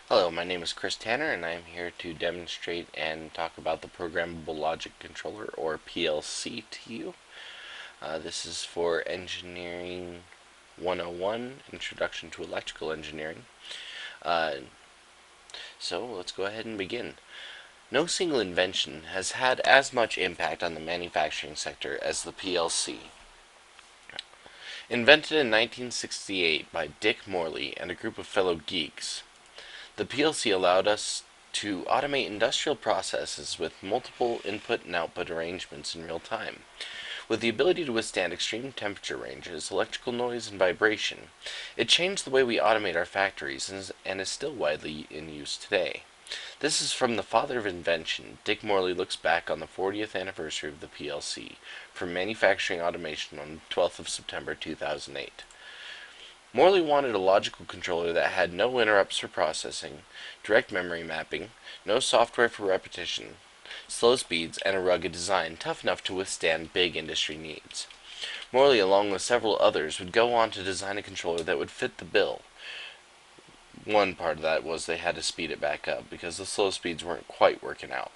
Hello, my name is Chris Tanner, and I am here to demonstrate and talk about the Programmable Logic Controller, or PLC, to you. This is for Engineering 101, Introduction to Electrical Engineering. Uh, so let's go ahead and begin. No single invention has had as much impact on the manufacturing sector as the PLC. Invented in 1968 by Dick Morley and a group of fellow geeks, the PLC allowed us to automate industrial processes with multiple input and output arrangements in real time. With the ability to withstand extreme temperature ranges, electrical noise, and vibration, it changed the way we automate our factories and is still widely in use today. This is from the father of invention. Dick Morley looks back on the 40th anniversary of the PLC for manufacturing automation on the 12th of September 2008. Morley wanted a logical controller that had no interrupts for processing, direct memory mapping, no software for repetition, slow speeds, and a rugged design tough enough to withstand big industry needs. Morley, along with several others, would go on to design a controller that would fit the bill. One part of that was they had to speed it back up because the slow speeds weren't quite working out.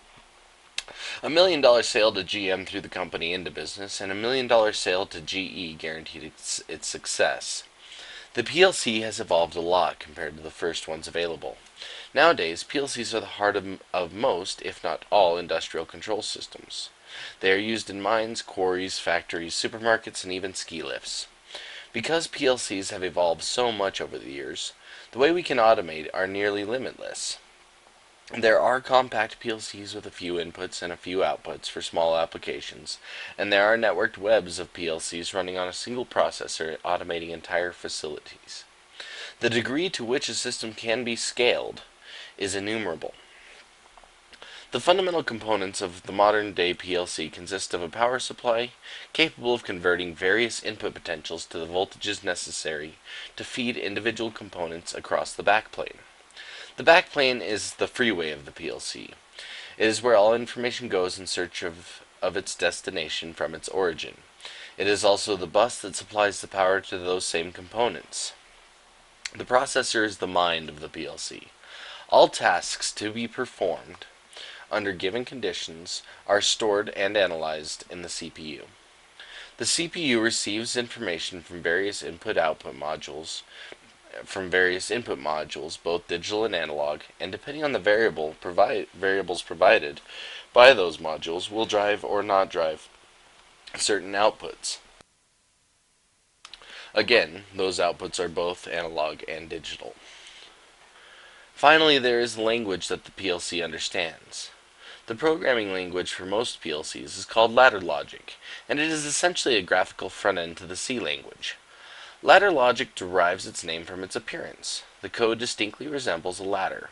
$1 million sale to GM threw the company into business, and $1 million sale to GE guaranteed its success. The PLC has evolved a lot compared to the first ones available. Nowadays, PLCs are the heart of most, if not all, industrial control systems. They are used in mines, quarries, factories, supermarkets, and even ski lifts. Because PLCs have evolved so much over the years, the way we can automate are nearly limitless. There are compact PLCs with a few inputs and a few outputs for small applications, and there are networked webs of PLCs running on a single processor automating entire facilities. The degree to which a system can be scaled is innumerable. The fundamental components of the modern-day PLC consist of a power supply capable of converting various input potentials to the voltages necessary to feed individual components across the backplane. The backplane is the freeway of the PLC. It is where all information goes in search of its destination from its origin. It is also the bus that supplies the power to those same components. The processor is the mind of the PLC. All tasks to be performed under given conditions are stored and analyzed in the CPU. The CPU receives information from various input-output modules, both digital and analog, and depending on the variables provided by those modules, will drive or not drive certain outputs. Again, those outputs are both analog and digital. Finally, there is language that the PLC understands. The programming language for most PLCs is called ladder logic, and it is essentially a graphical front end to the C language. Ladder logic derives its name from its appearance. The code distinctly resembles a ladder.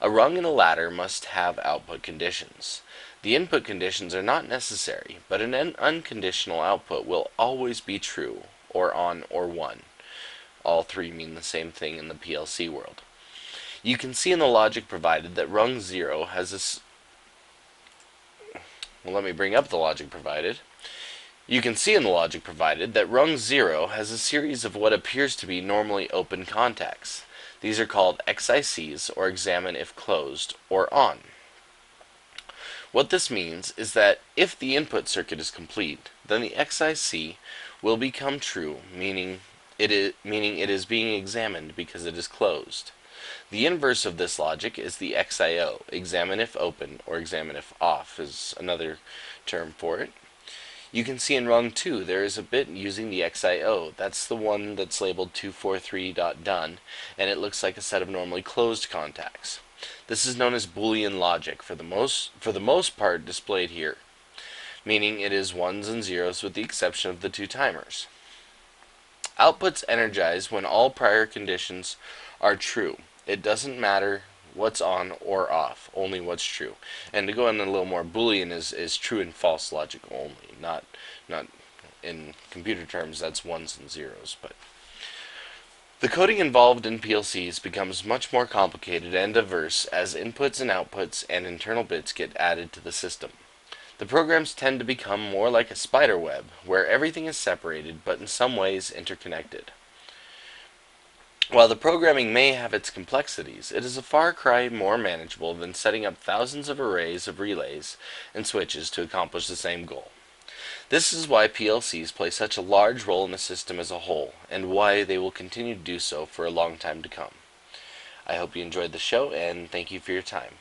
A rung in a ladder must have output conditions. The input conditions are not necessary, but an unconditional output will always be true, or on, or 1. All three mean the same thing in the PLC world. You can see in the logic provided that rung 0 has let me bring up the logic provided. You can see in the logic provided that rung 0 has a series of what appears to be normally open contacts. These are called XICs, or examine if closed, or on. What this means is that if the input circuit is complete, then the XIC will become true, meaning it is being examined because it is closed. The inverse of this logic is the XIO, examine if open, or examine if off is another term for it. You can see in rung 2 there is a bit using the XIO. That's the one that's labeled 243.done, and it looks like a set of normally closed contacts. This is known as Boolean logic, for the most part displayed here, meaning it is ones and zeros with the exception of the two timers. Outputs energize when all prior conditions are true. It doesn't matter what's on or off, only what's true. And to go in a little more, Boolean is true and false logic only, not in computer terms that's ones and zeros. But the coding involved in PLCs becomes much more complicated and diverse as inputs and outputs and internal bits get added to the system. The programs tend to become more like a spider web, where everything is separated but in some ways interconnected. While the programming may have its complexities, it is a far cry more manageable than setting up thousands of arrays of relays and switches to accomplish the same goal. This is why PLCs play such a large role in the system as a whole, and why they will continue to do so for a long time to come. I hope you enjoyed the show, and thank you for your time.